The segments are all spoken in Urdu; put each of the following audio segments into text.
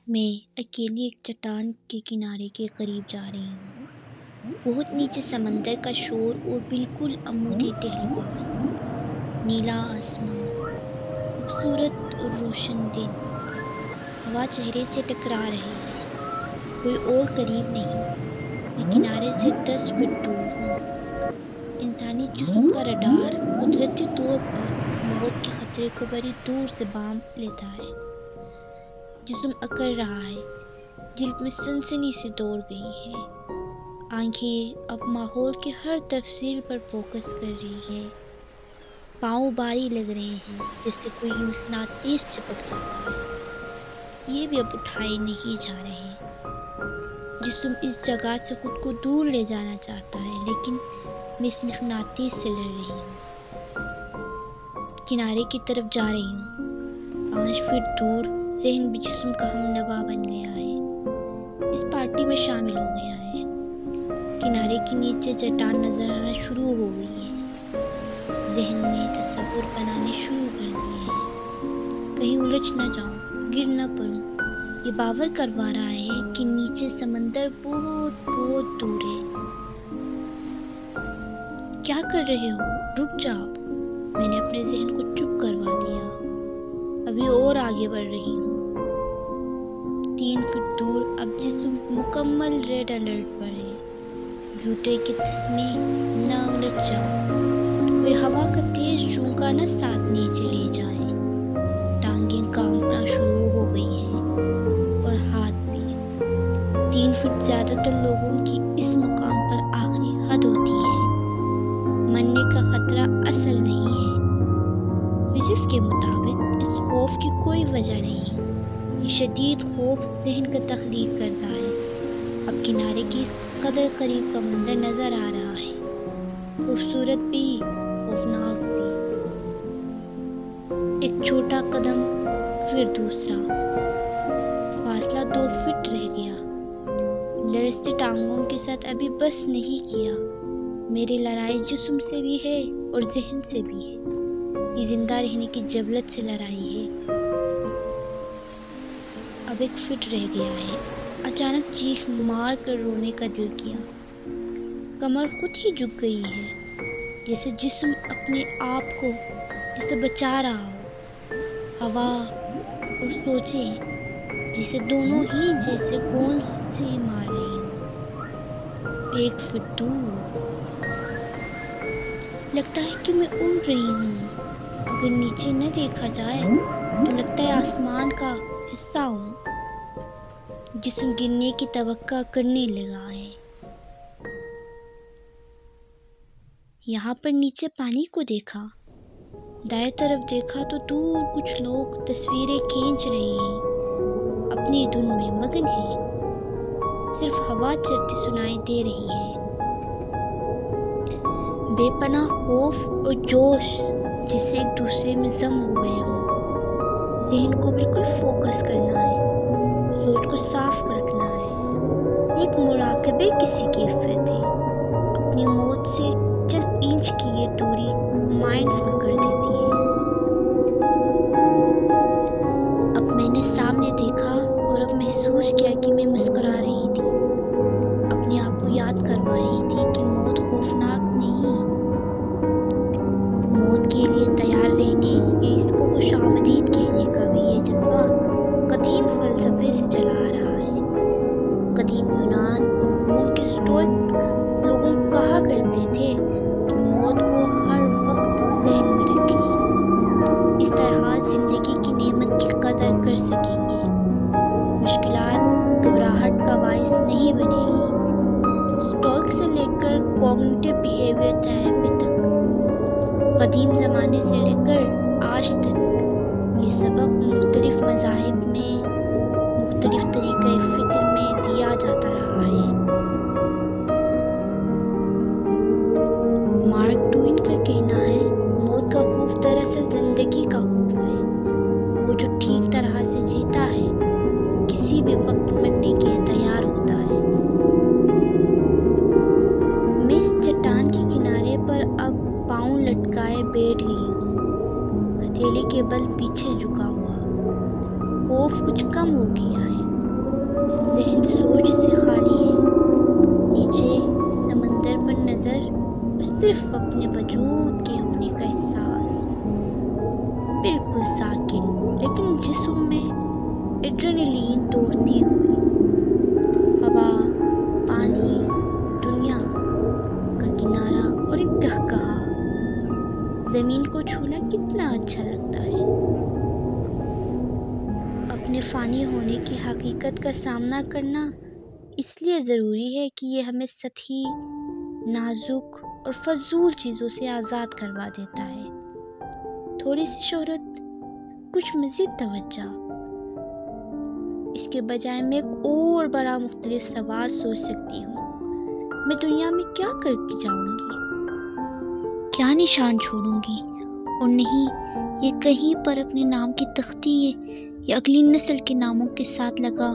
میں اکیلی ایک چٹان کے کنارے کے قریب جا رہی ہوں۔ بہت نیچے سمندر کا شور اور بالکل عمودی ٹہلوان، نیلا آسمان، خوبصورت اور روشن دن۔ ہوا چہرے سے ٹکرا رہی ہے، کوئی اور قریب نہیں۔ میں کنارے سے 10 فٹ دور ہوں۔ انسانی جسم کا رڈار قدرتی طور پر موت کے خطرے کو بڑی دور سے بانپ لیتا ہے۔ جسم اکڑ رہا ہے، جلد میں سنسنی سے دوڑ گئی ہے۔ آنکھیں اب ماحول کے ہر تفصیل پر فوکس کر رہی ہے۔ پاؤں بھاری لگ رہے ہیں، جیسے کوئی مقناطیس چپک جاتا ہے۔ یہ بھی اب اٹھائے نہیں جا رہے۔ جسم اس جگہ سے خود کو دور لے جانا چاہتا ہے، لیکن میں اس مقناطیس سے لڑ رہی ہوں۔ کنارے کی طرف جا رہی ہوں۔ 5 فٹ دور ذہن بھی جسم کا ہم نوا بن گیا ہے، اس پارٹی میں شامل ہو گیا ہے۔ کنارے کے نیچے چٹان نظر آنا شروع ہو گئی ہے۔ ذہن نے تصور بنانے شروع کر دیے ہیں، کہیں الجھ نہ جاؤں، گر نہ پڑوں۔ یہ باور کروا رہا ہے کہ نیچے سمندر بہت بہت دور ہے۔ کیا کر رہے ہو؟ رک جاؤ۔ میں نے اپنے ذہن کو چپ کروا دیا۔ ابھی اور آگے بڑھ رہی ہوں۔ 3 فٹ دور اب جسم مکمل ریڈ الرٹ پر ہے۔ جوتے کے تسمے نہ الجھ جاؤ، کوئی ہوا کا تیز جھونکا نہ ساتھ نیچے لے جائے۔ ٹانگیں کانپنا شروع ہو گئی ہیں اور ہاتھ بھی۔ 3 فٹ زیادہ تر لوگوں کی اس مقام پر آخری حد ہوتی ہے۔ مرنے کا خطرہ اصل نہیں ہے۔ فزکس کے مطابق اس خوف کی کوئی وجہ نہیں۔ یہ شدید خوف ذہن کا تخلیق کرتا ہے۔ اب کنارے کی اس قدر قریب کا منظر نظر آ رہا ہے، خوبصورت بھی، خوفناک بھی۔ ایک چھوٹا قدم، پھر دوسرا۔ فاصلہ 2 فٹ رہ گیا۔ لرزتی ٹانگوں کے ساتھ ابھی بس نہیں کیا۔ میری لڑائی جسم سے بھی ہے اور ذہن سے بھی ہے۔ یہ زندہ رہنے کی جبلت سے لڑائی ہے۔ اب 1 فٹ رہ گیا ہے۔ اچانک چیخ مار کر رونے کا دل کیا۔ کمر خود ہی جھک گئی ہے، جیسے جسم اپنے آپ کو اسے بچا رہا ہو۔ ہوا اور سوچیں جسے دونوں ہی جیسے گوند سے مار رہی ہوں۔ 1 فٹ دور۔ لگتا ہے کہ میں اڑ رہی ہوں۔ اگر نیچے نہ دیکھا جائے تو لگتا ہے آسمان کا حصہ ہوں۔ جسم گرنے کی توقع کرنے لگا ہے۔ یہاں پر نیچے پانی کو دیکھا، دائیں طرف دیکھا تو دور کچھ لوگ تصویریں کھینچ رہے ہیں، اپنی دھن میں مگن ہیں۔ صرف ہوا چلتی سنائی دے رہی ہے۔ بے پناہ خوف اور جوش جسے ایک دوسرے میں ضم ہو گئے ہوں۔ ذہن کو بالکل فوکس کرنا ہے، سوچ کو صاف رکھنا ہے۔ ایک مراقبے کی سی کیفیت ہے، اپنی موت سے چند انچ کی یہ دوری مائنڈ فل کر دیتی ہے۔ اب میں نے سامنے دیکھا اور اب محسوس کیا کہ میں مسکرا رہی تھی، اپنے آپ کو یاد کروا رہی تھی کہ موت خوفناک نہیں، موت کے لیے تیار رہنے یا اس کو خوش آمدید کہنے کا بھی یہ جذبہ قدیم فلسفے سے چلا آ رہا ہے۔ قدیم یونان اور روم کے اسٹوئک لوگوں کہا کرتے تھے کہ موت کو ہر وقت ذہن میں رکھیں، اس طرح زندگی کی نعمت کی قدر کر سکیں گے۔ مشکلات گھبراہٹ کا باعث نہیں بنے گی۔ اسٹوئک سے لے کر کوگنیٹو بیہیویئر تھراپی تک، قدیم زمانے سے لے کر آج تک، یہ سبق مختلف مذاہب میں مختلف طریقۂ فکر میں دیا جاتا رہا ہے۔ مارک ٹوین کا کہنا ہے، موت کا خوف دراصل زندگی کا خوف ہے۔ وہ جو ٹھیک طرح سے جیتا ہے، کسی بھی وقت مرنے کے لیے تیار ہوتا ہے۔ میں اس چٹان کے کنارے پر اب پاؤں لٹکائے بیٹھ گئی ہوں، ہتھیلی کے بل پیچھے جھکا ہوا۔ خوف کچھ کم ہو گیا ہے، صرف اپنے وجود کے ہونے کا احساس، بالکل ساکن لیکن جسم میں ایڈرینلین دوڑتی ہوئی، ہوا، پانی، دنیا کا کنارہ اور ایک قہقہا۔ زمین کو چھونا کتنا اچھا لگتا ہے۔ اپنے فانی ہونے کی حقیقت کا سامنا کرنا اس لیے ضروری ہے کہ یہ ہمیں سطحی، نازک اور فضول چیزوں سے آزاد کروا دیتا ہے۔ تھوڑی سی شہرت، کچھ مزید توجہ، اس کے بجائے میں ایک اور بڑا مختلف سوال سوچ سکتی ہوں، میں دنیا میں کیا کر کے جاؤں گی، کیا نشان چھوڑوں گی؟ اور نہیں، یہ کہیں پر اپنے نام کی تختی یا اگلی نسل کے ناموں کے ساتھ لگا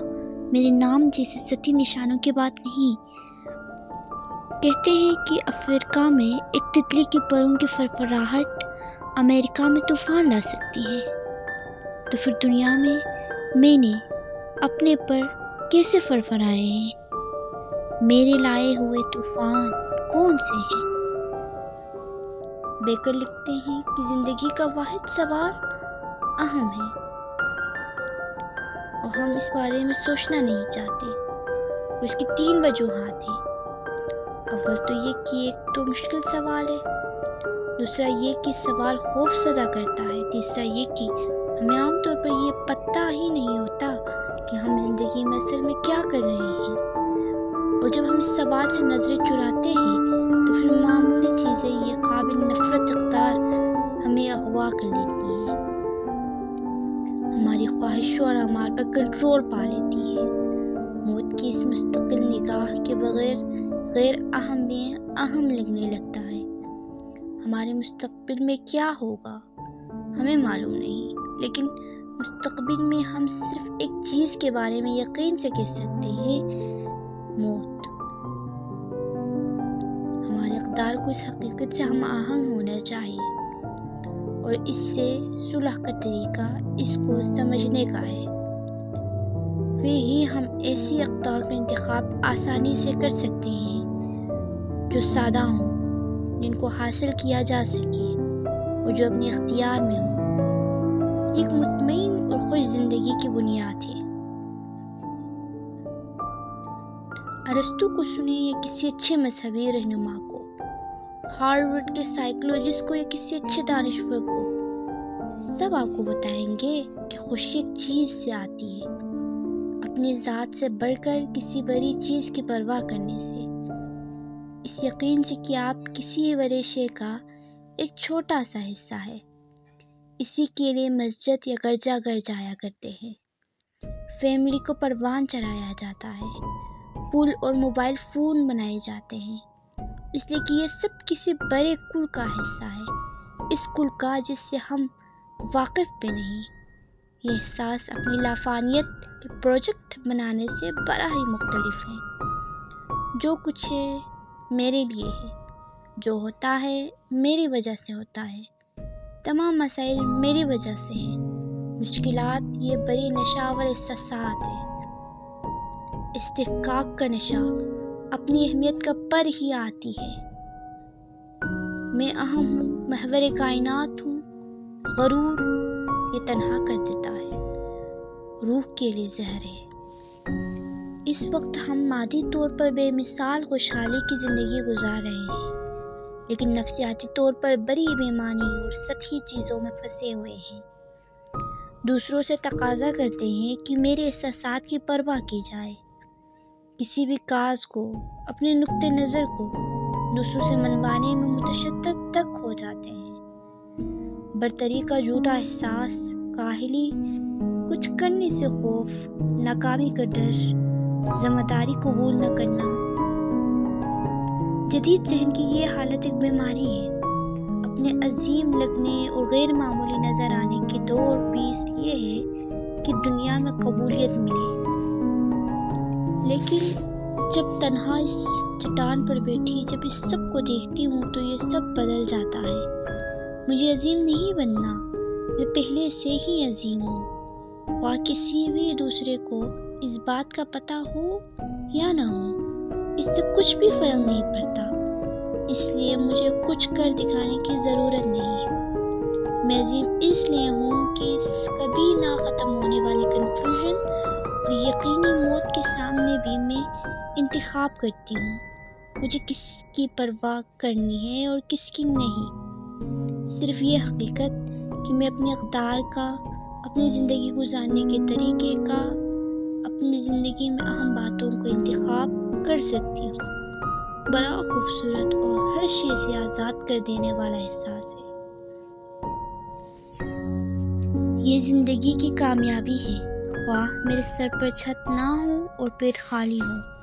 میرے نام جیسے سطحی نشانوں کی بات نہیں۔ کہتے ہیں کہ افریقہ میں ایک تتلی کی پروں کی فرفراہٹ امریکہ میں طوفان لا سکتی ہے، تو پھر دنیا میں نے اپنے پر کیسے فرفرائے ہیں؟ میرے لائے ہوئے طوفان کون سے ہیں؟ بیکر لکھتے ہیں کہ زندگی کا واحد سوال اہم ہے، اور ہم اس بارے میں سوچنا نہیں چاہتے۔ اس کی 3 وجوہات ہیں۔ اول تو یہ کہ ایک تو مشکل سوال ہے، دوسرا یہ کہ سوال خوف زدہ کرتا ہے، تیسرا یہ کہ ہمیں عام طور پر یہ پتہ ہی نہیں ہوتا کہ ہم زندگی میں اصل میں کیا کر رہے ہیں، اور جب ہم اس سوال سے نظریں چراتے ہیں تو پھر معمولی چیزیں، یہ قابل نفرت اقدار ہمیں اغوا کر لیتی ہیں، ہماری خواہشوں اور اعمال پر کنٹرول پا لیتی ہے۔ موت کی اس مستقل نگاہ کے بغیر غیر اہم میں اہم لگنے لگتا ہے۔ ہمارے مستقبل میں کیا ہوگا ہمیں معلوم نہیں، لیکن مستقبل میں ہم صرف ایک چیز کے بارے میں یقین سے کہہ سکتے ہیں، موت۔ ہمارے اقدار کو اس حقیقت سے ہم آہنگ ہونا چاہیے، اور اس سے صلح کا طریقہ اس کو سمجھنے کا ہے۔ پھر ہی ہم ایسی اقدار کا انتخاب آسانی سے کر سکتے ہیں جو سادہ ہوں، جن کو حاصل کیا جا سکے اور جو اپنے اختیار میں ہوں۔ ایک مطمئن اور خوش زندگی کی بنیاد ہے۔ ارسطو کو سنیں یا کسی اچھے مذہبی رہنما کو، ہارورڈ کے سائیکولوجسٹ کو یا کسی اچھے دانشور کو، سب آپ کو بتائیں گے کہ خوشی ایک چیز سے آتی ہے، اپنی ذات سے بڑھ کر کسی بڑی چیز کی پرواہ کرنے سے، اس یقین سے کہ آپ کسی بڑے شے کا ایک چھوٹا سا حصہ ہے۔ اسی کے لیے مسجد یا گرجا گھر جایا کرتے ہیں، فیملی کو پروان چڑھایا جاتا ہے، پل اور موبائل فون بنائے جاتے ہیں، اس لیے کہ یہ سب کسی بڑے کل کا حصہ ہے، اس کل کا جس سے ہم واقف بھی نہیں۔ یہ احساس اپنی لافانیت کے پروجیکٹ بنانے سے بڑا ہی مختلف ہے۔ جو کچھ ہے میرے لیے ہے، جو ہوتا ہے میری وجہ سے ہوتا ہے، تمام مسائل میری وجہ سے ہیں، مشکلات یہ بڑی نشاور احساسات ہیں۔ استحقاق کا نشہ اپنی اہمیت کا پر ہی آتی ہے۔ میں اہم ہوں، محور کائنات ہوں، غرور یہ تنہا کر دیتا ہے، روح کے لیے زہر ہے۔ اس وقت ہم مادی طور پر بے مثال خوشحالی کی زندگی گزار رہے ہیں، لیکن نفسیاتی طور پر بڑی بےایمانی اور سطحی چیزوں میں پھنسے ہوئے ہیں۔ دوسروں سے تقاضا کرتے ہیں کہ میرے احساسات کی پرواہ کی جائے، کسی بھی کاز کو، اپنے نقطہ نظر کو دوسروں سے منوانے میں متشدد تک ہو جاتے ہیں۔ برتری کا جھوٹا احساس، کاہلی، کچھ کرنے سے خوف، ناکامی کا ڈر، ذمہ داری قبول نہ کرنا۔ جدید ذہن کی یہ حالت ایک بیماری ہے۔ اپنے عظیم لگنے اور غیر معمولی نظر آنے کی دوڑ بھی اس لیے ہے کہ دنیا میں قبولیت ملے، لیکن جب تنہا اس چٹان پر بیٹھی جب اس سب کو دیکھتی ہوں تو یہ سب بدل جاتا ہے۔ مجھے عظیم نہیں بننا، میں پہلے سے ہی عظیم ہوں، خواہ کسی بھی دوسرے کو اس بات کا پتہ ہو یا نہ ہو، اس سے کچھ بھی فرق نہیں پڑتا۔ اس لیے مجھے کچھ کر دکھانے کی ضرورت نہیں ہے۔ میں عظیم اس لیے ہوں کہ اس کبھی نہ ختم ہونے والی کنفیوژن اور یقینی موت کے سامنے بھی میں انتخاب کرتی ہوں۔ مجھے کس کی پرواہ کرنی ہے اور کس کی نہیں، صرف یہ حقیقت کہ میں اپنے اقدار کا، اپنی زندگی گزارنے کے طریقے کا، اپنی زندگی میں اہم باتوں کو انتخاب کر سکتی ہوں۔ بڑا خوبصورت اور ہر شے سے آزاد کر دینے والا احساس ہے۔ یہ زندگی کی کامیابی ہے، خواہ میرے سر پر چھت نہ ہو اور پیٹ خالی ہو۔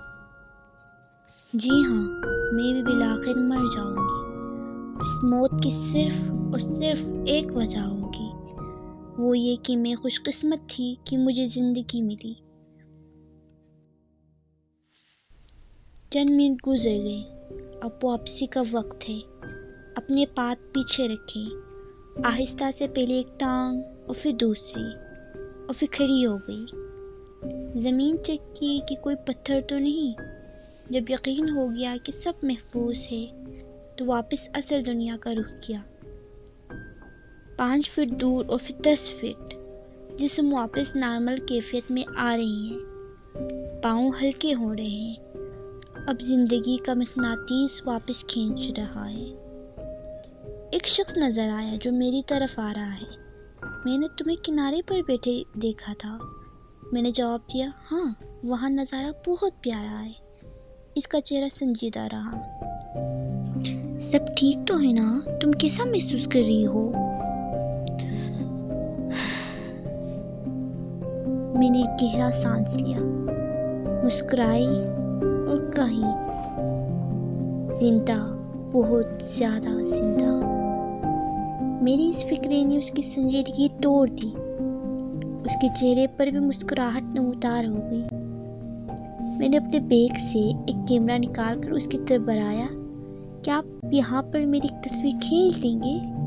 جی ہاں، میں بھی بالآخر مر جاؤں گی۔ اس موت کی صرف اور صرف ایک وجہ ہوگی، وہ یہ کہ میں خوش قسمت تھی کہ مجھے زندگی ملی۔ چند منٹ گزر گئے، اب واپسی کا وقت ہے۔ اپنے پات پیچھے رکھیں۔ آہستہ سے پہلے ایک ٹانگ اور پھر دوسری، اور پھر کھڑی ہو گئی۔ زمین چیک کی کہ کوئی پتھر تو نہیں۔ جب یقین ہو گیا کہ سب محفوظ ہے تو واپس اصل دنیا کا رخ کیا۔ 5 فٹ دور اور پھر 10 فٹ، جسم واپس نارمل کیفیت میں آ رہی ہیں، پاؤں ہلکے ہو رہے ہیں۔ اب زندگی کا مقناطیس واپس کھینچ رہا ہے۔ ایک شخص نظر آیا جو میری طرف آ رہا ہے۔ میں نے تمہیں کنارے پر بیٹھے دیکھا تھا۔ میں نے جواب دیا، ہاں، وہاں نظارہ بہت پیارا ہے۔ اس کا چہرہ سنجیدہ رہا۔ سب ٹھیک تو ہے نا؟ تم کیسا محسوس کر رہی ہو؟ میں نے ایک گہرا سانس لیا، مسکرائی اور کہی، زندہ، بہت زیادہ زندہ۔ میری اس فکر نے اس کی سنجیدگی توڑ دی۔ اس کے چہرے پر بھی مسکراہٹ نمودار ہو گئی۔ میں نے اپنے بیگ سے ایک کیمرہ نکال کر اس کی طرف بڑھایا۔ کیا آپ یہاں پر میری ایک تصویر کھینچ دیں گے؟